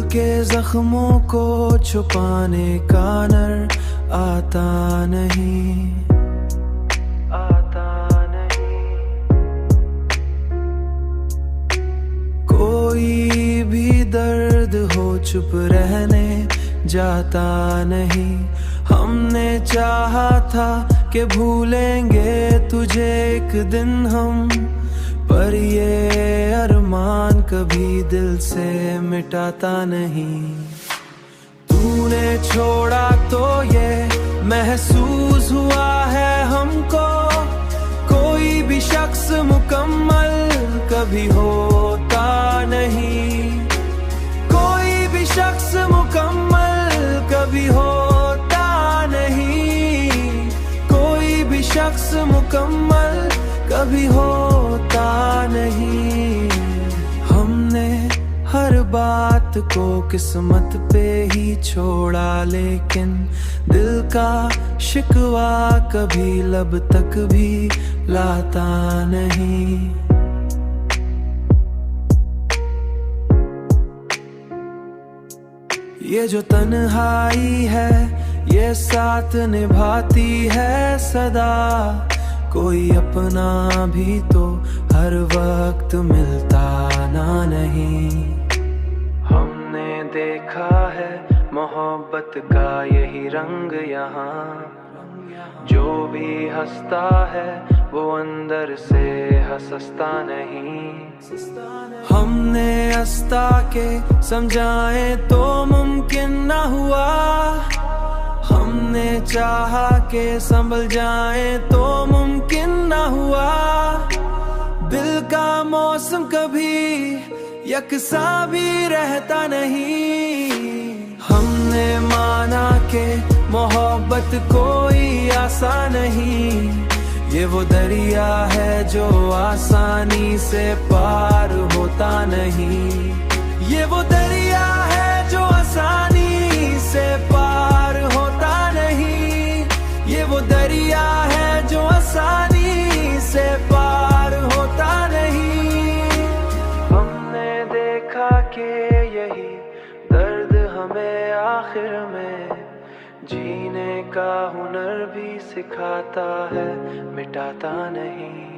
के जख्मों को छुपाने का नर आता नहीं, आता नहीं। कोई भी दर्द हो चुप रहने जाता नहीं। हमने चाहा था कि भूलेंगे तुझे एक दिन हम, पर ये अरमान कभी दिल से मिटाता नहीं। तूने छोड़ा तो ये महसूस हुआ है हमको, कोई भी शख्स मुकम्मल कभी होता नहीं, कोई भी शख्स मुकम्मल कभी होता नहीं, कोई भी शख्स मुकम्मल कभी होता नहीं। हमने हर बात को किस्मत पे ही छोड़ा, लेकिन दिल का शिकवा कभी लब तक भी लाता नहीं। ये जो तन्हाई है ये साथ निभाती है सदा, कोई अपना भी तो हर वक्त मिलता ना नहीं। हमने देखा है मोहब्बत का यही रंग यहाँ, जो भी हंसता है वो अंदर से हंसता नहीं। हमने हंसता के समझाए तो मुमकिन न हुआ, हमने चाहा के संभल जाए तो मुमकिन न हुआ। दिल का मौसम कभी यकसा भी रहता नहीं। हमने माना के मोहब्बत कोई आसान नहीं, ये वो दरिया है जो आसानी से पार होता नहीं, ये वो दरिया है जो आसानी से पार होता नहीं, ये वो दरिया है जो आसानी से पार होता नहीं। हमने देखा कि यही दर्द हमें आखिर में जीने का हुनर भी सिखाता है, मिटाता नहीं।